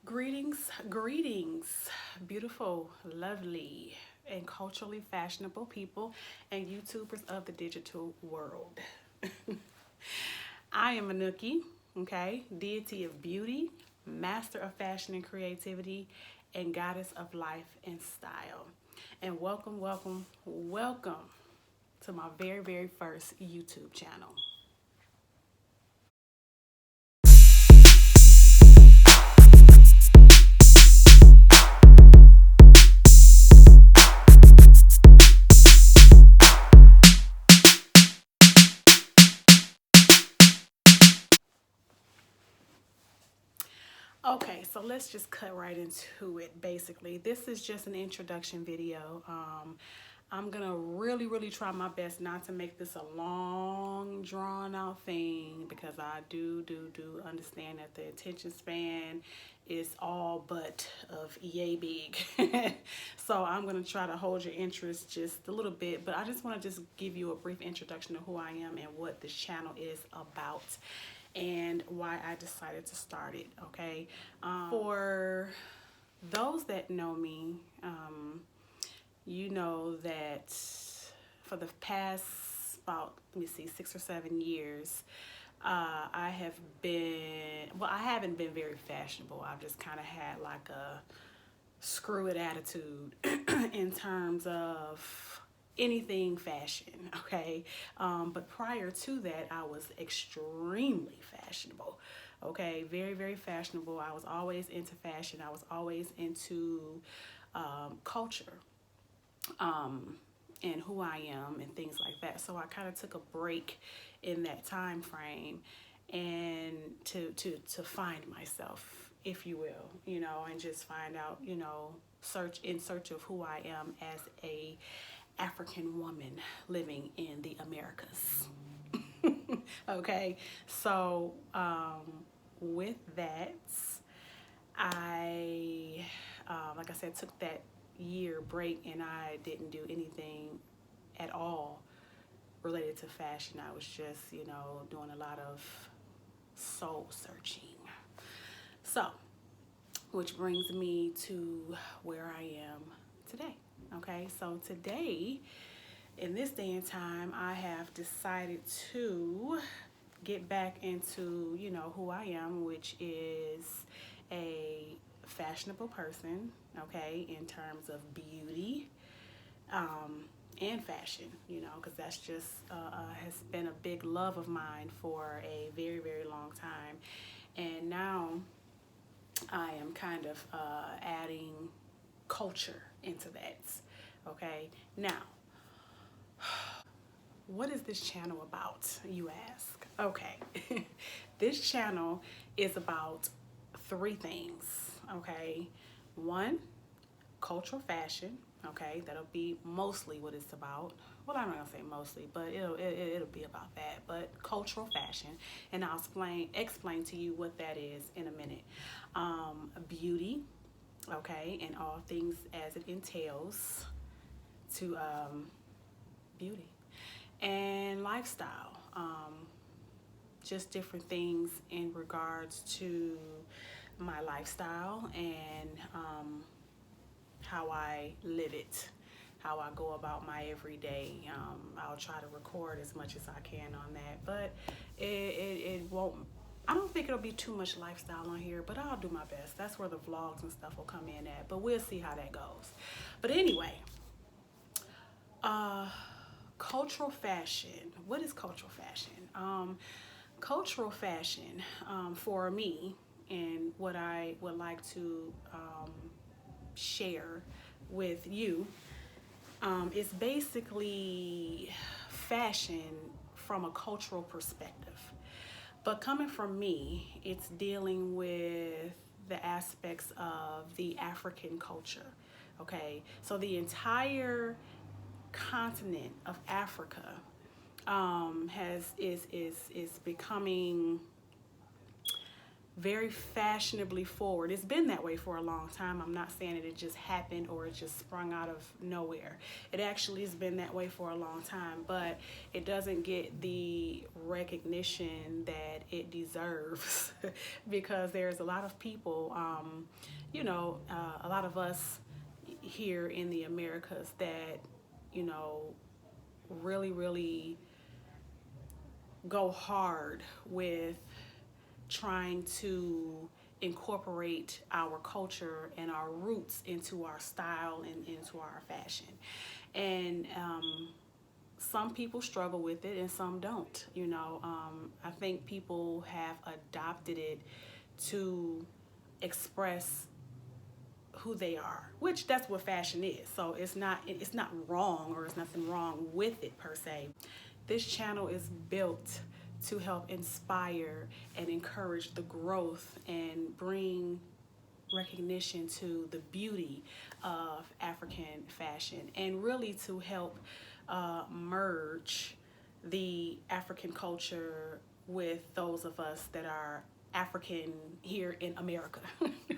Greetings, beautiful, lovely, and culturally fashionable people and YouTubers of the digital world. I am Anuki, okay, deity of beauty, master of fashion and creativity, and goddess of life and style. And welcome to my very first YouTube channel. Okay, so let's just cut right into it. Basically, this is just an introduction video. I'm gonna really try my best not to make this a long, drawn out thing because I do understand that the attention span is all but of yay big. So I'm gonna try to hold your interest just a little bit, but I just want to just give you a brief introduction of who I am and what this channel is about and why I decided to start it. Okay, for those that know me, you know that for the past about, let me see, 6 or 7 years, I have been, well, I haven't been very fashionable. I've just kind of had like a screw it attitude in terms of anything fashion, okay? But prior to that, I was extremely fashionable, okay? Very fashionable. I was always into fashion. I was always into culture and who I am and things like that. So I kind of took a break in that time frame and to find myself, if you will, and just find out, search of who I am as a African woman living in the Americas. Okay, so with that, I, like I said, took that year break and I didn't do anything at all related to fashion. I was just, doing a lot of soul searching. So, which brings me to where I am today. Okay, so today, in this day and time, I have decided to get back into, who I am, which is a fashionable person, okay, in terms of beauty and fashion, because that's just has been a big love of mine for a very long time. And now I am kind of adding culture into that, okay? Now, what is this channel about, you ask? Okay, this channel is about three things, okay? One, cultural fashion, okay? That'll be mostly what it's about. Well, I'm not gonna say mostly, but it'll be about that. But cultural fashion, and I'll explain to you what that is in a minute. Beauty, okay, and all things as it entails to beauty and lifestyle. Just different things in regards to my lifestyle and how I live it, how I go about my everyday. I'll try to record as much as I can on that, but it won't. I don't think it'll be too much lifestyle on here, but I'll do my best. That's where the vlogs and stuff will come in at, but we'll see how that goes. But anyway, uh, cultural fashion. What is cultural fashion? Cultural fashion, for me, and what I would like to share with you, is basically fashion from a cultural perspective. But coming from me, it's dealing with the aspects of the African culture. Okay, so the entire continent of Africa has is becoming very fashionably forward. It's been that way for a long time. I'm not saying that it just happened or it just sprung out of nowhere. It actually has been that way for a long time, but it doesn't get the recognition that it deserves because there's a lot of people, a lot of us here in the Americas that, really, really go hard with trying to incorporate our culture and our roots into our style and into our fashion. And some people struggle with it and some don't. I think people have adopted it to express who they are, which that's what fashion is. So it's not wrong, or it's nothing wrong with it per se. This channel is built to help inspire and encourage the growth and bring recognition to the beauty of African fashion, and really to help merge the African culture with those of us that are African here in America.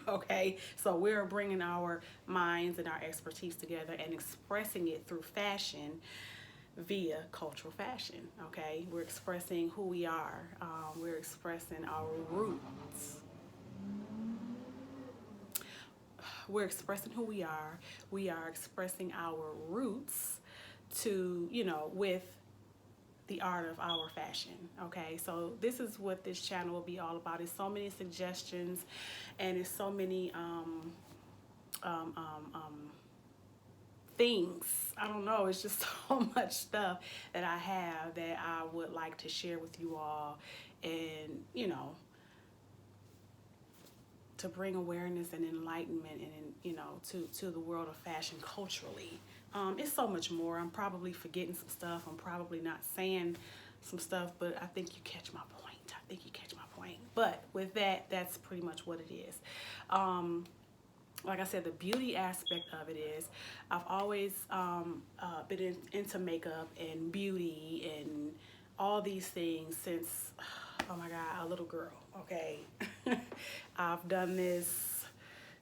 Okay, so we're bringing our minds and our expertise together and expressing it through fashion via cultural fashion. Okay, we're expressing who we are. We're expressing our roots. We're expressing who we are. We are expressing our roots to, with the art of our fashion. Okay, so this is what this channel will be all about. It's so many suggestions, and it's so many things. I don't know, it's just so much stuff that I have that I would like to share with you all, and to bring awareness and enlightenment and to the world of fashion culturally. It's so much more. I'm probably forgetting some stuff. I'm probably not saying some stuff, but I think you catch my point. But with that, that's pretty much what it is. Like I said, the beauty aspect of it is I've always been into makeup and beauty and all these things since, oh my God, a little girl, okay? I've done this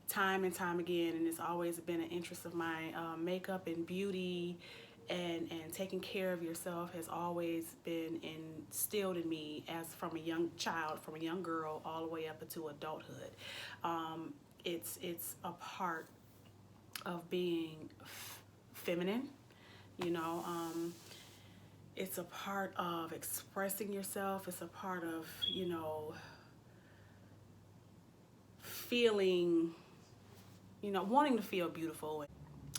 time and time again, and it's always been an interest of mine. Makeup and beauty and taking care of yourself has always been instilled in me as from a young child, from a young girl, all the way up into adulthood. It's a part of being feminine, it's a part of expressing yourself. It's a part of, feeling, wanting to feel beautiful.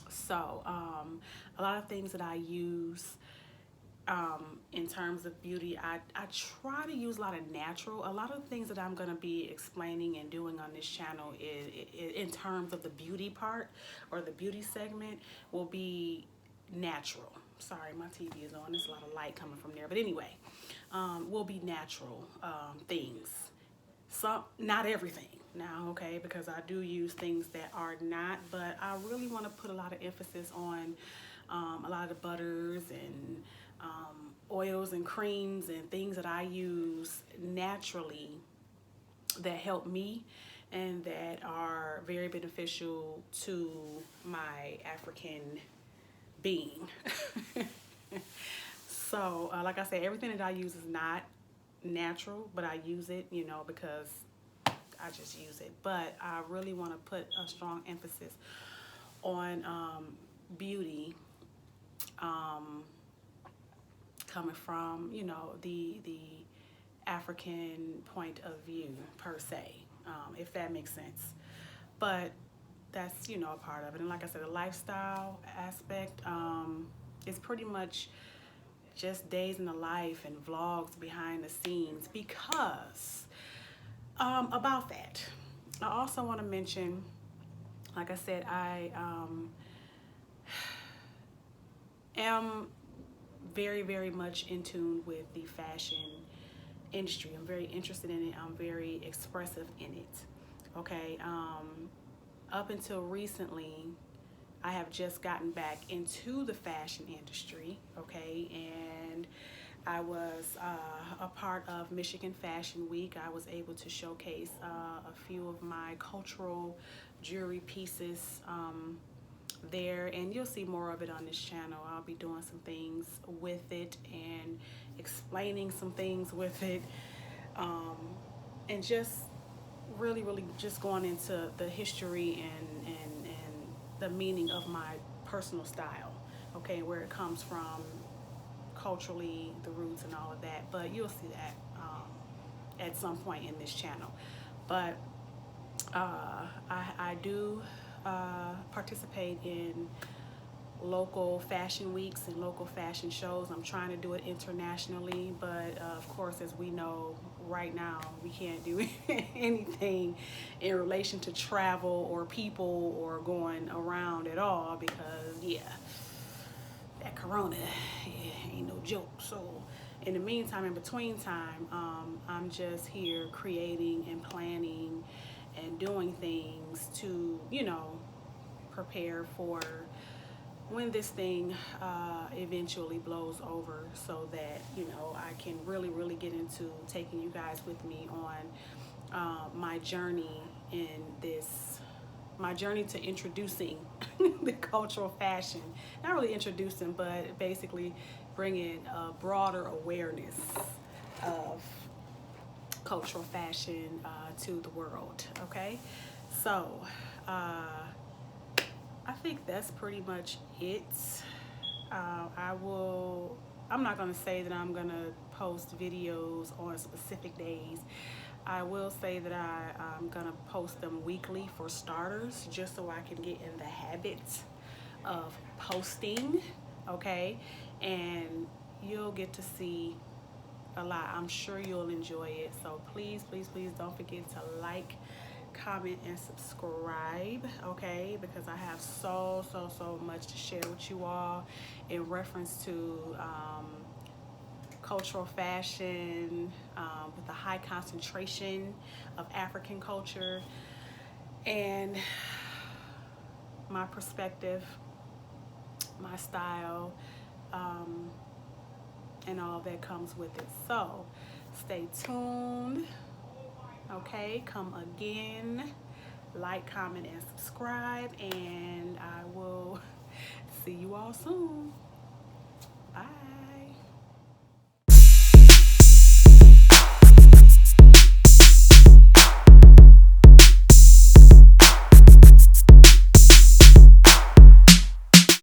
So a lot of things that I use in terms of beauty, I try to use a lot of natural. A lot of things that I'm going to be explaining and doing on this channel is in terms of the beauty part or the beauty segment will be natural. Sorry, my TV is on. There's a lot of light coming from there. But anyway, will be natural things. Some, not everything now, okay, because I do use things that are not, but I really want to put a lot of emphasis on a lot of the butters and oils and creams and things that I use naturally that help me and that are very beneficial to my African being. So like I said, everything that I use is not natural, but I use it, because I just use it. But I really want to put a strong emphasis on beauty, coming from the African point of view per se, if that makes sense. But that's a part of it. And like I said, the lifestyle aspect is pretty much just days in the life and vlogs behind the scenes, because about that, I also want to mention, like I said, I am very, very much in tune with the fashion industry. I'm very interested in it. I'm very expressive in it. Okay. Up until recently, I have just gotten back into the fashion industry. Okay. And I was a part of Michigan Fashion Week. I was able to showcase a few of my cultural jewelry pieces there, and you'll see more of it on this channel. I'll be doing some things with it and explaining some things with it, and just really just going into the history and the meaning of my personal style, okay, where it comes from culturally, the roots and all of that. But you'll see that at some point in this channel. But I do participate in local fashion weeks and local fashion shows. I'm trying to do it internationally, but of course, as we know right now, we can't do anything in relation to travel or people or going around at all, because yeah, that corona ain't no joke. So in the meantime, in between time, I'm just here creating and planning and doing things to, you know, prepare for when this thing eventually blows over, so that, you know, I can really get into taking you guys with me on my journey in this, my journey to introducing the cultural fashion. Not really introducing, but basically bringing a broader awareness of cultural fashion to the world, okay? So, I think that's pretty much it. I'm not gonna say that I'm gonna post videos on specific days. I will say that I'm gonna post them weekly for starters, just so I can get in the habit of posting, okay? And you'll get to see a lot. I'm sure you'll enjoy it. So please don't forget to like, comment, and subscribe, okay? Because I have so much to share with you all in reference to cultural fashion, with a high concentration of African culture, and my perspective, my style, and all that comes with it. So stay tuned, okay? Come again, like, comment, and subscribe, and I will see you all soon.